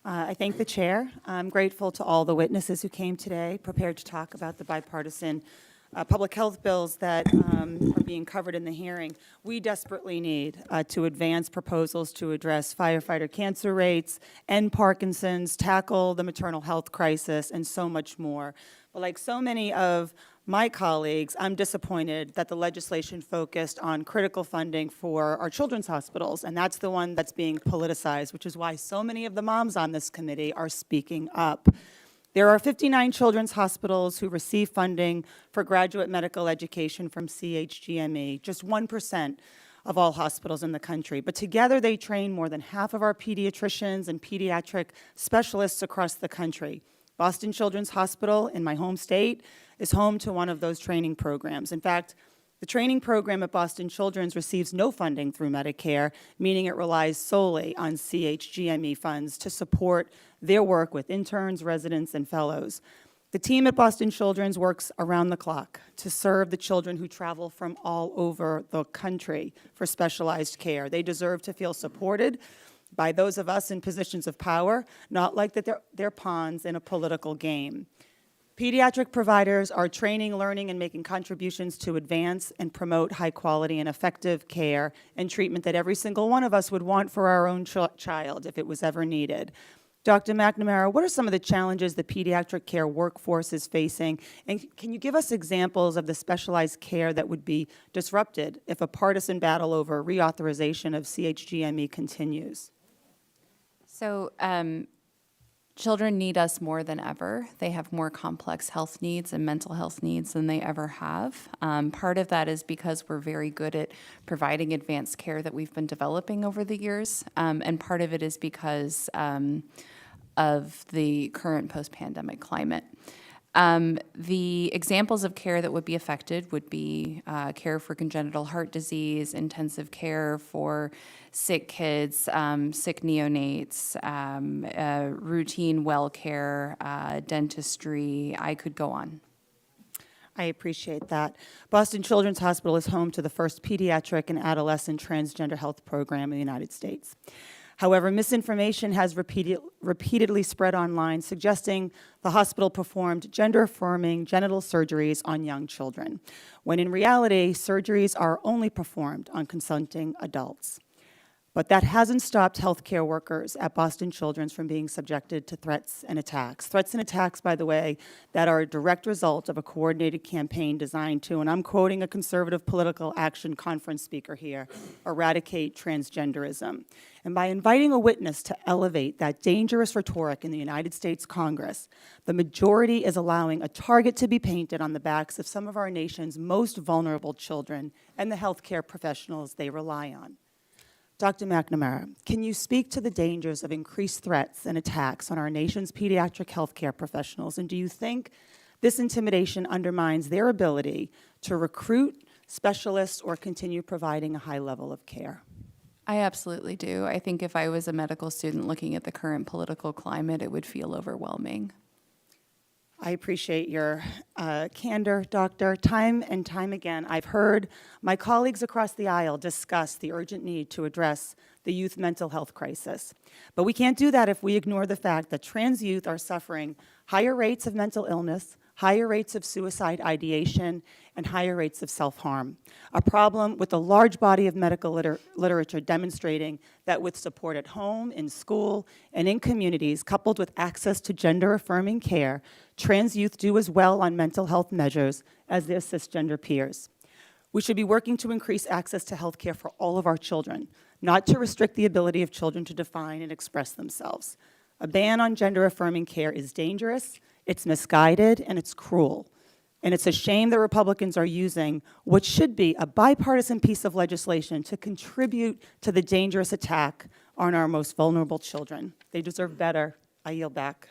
I thank the chair. I'm grateful to all the witnesses who came today, prepared to talk about the bipartisan public health bills that are being covered in the hearing. We desperately need to advance proposals to address firefighter cancer rates, end Parkinson's, tackle the maternal health crisis, and so much more. But like so many of my colleagues, I'm disappointed that the legislation focused on critical funding for our children's hospitals, and that's the one that's being politicized, which is why so many of the moms on this committee are speaking up. There are 59 children's hospitals who receive funding for graduate medical education from CHGME, just 1% of all hospitals in the country. But together they train more than half of our pediatricians and pediatric specialists across the country. Boston Children's Hospital in my home state is home to one of those training programs. In fact, the training program at Boston Children's receives no funding through Medicare, meaning it relies solely on CHGME funds to support their work with interns, residents, and fellows. The team at Boston Children's works around the clock to serve the children who travel from all over the country for specialized care. They deserve to feel supported by those of us in positions of power, not like that they're pawns in a political game. Pediatric providers are training, learning, and making contributions to advance and promote high quality and effective care and treatment that every single one of us would want for our own child if it was ever needed. Dr. McNamara, what are some of the challenges the pediatric care workforce is facing? And can you give us examples of the specialized care that would be disrupted if a partisan battle over reauthorization of CHGME continues? So children need us more than ever. They have more complex health needs and mental health needs than they ever have. Part of that is because we're very good at providing advanced care that we've been developing over the years. And part of it is because of the current post-pandemic climate. The examples of care that would be affected would be care for congenital heart disease, intensive care for sick kids, sick neonates, routine well care, dentistry. I could go on. I appreciate that. Boston Children's Hospital is home to the first pediatric and adolescent transgender health program in the United States. However, misinformation has repeatedly spread online, suggesting the hospital performed gender-affirming genital surgeries on young children, when in reality, surgeries are only performed on consenting adults. But that hasn't stopped healthcare workers at Boston Children's from being subjected to threats and attacks. Threats and attacks, by the way, that are a direct result of a coordinated campaign designed to, and I'm quoting a conservative political action conference speaker here, eradicate transgenderism. And by inviting a witness to elevate that dangerous rhetoric in the United States Congress, the majority is allowing a target to be painted on the backs of some of our nation's most vulnerable children and the healthcare professionals they rely on. Dr. McNamara, can you speak to the dangers of increased threats and attacks on our nation's pediatric healthcare professionals, and do you think this intimidation undermines their ability to recruit specialists or continue providing a high level of care? I absolutely do. I think if I was a medical student looking at the current political climate, it would feel overwhelming. I appreciate your candor, Doctor. Time and time again, I've heard my colleagues across the aisle discuss the urgent need to address the youth mental health crisis. But we can't do that if we ignore the fact that trans youth are suffering higher rates of mental illness, higher rates of suicide ideation, and higher rates of self-harm. A problem with a large body of medical literature demonstrating that with support at home, in school, and in communities, coupled with access to gender-affirming care, trans youth do as well on mental health measures as their cisgender peers. We should be working to increase access to health care for all of our children, not to restrict the ability of children to define and express themselves. A ban on gender-affirming care is dangerous, it's misguided, and it's cruel. And it's a shame that Republicans are using what should be a bipartisan piece of legislation to contribute to the dangerous attack on our most vulnerable children. They deserve better. I yield back.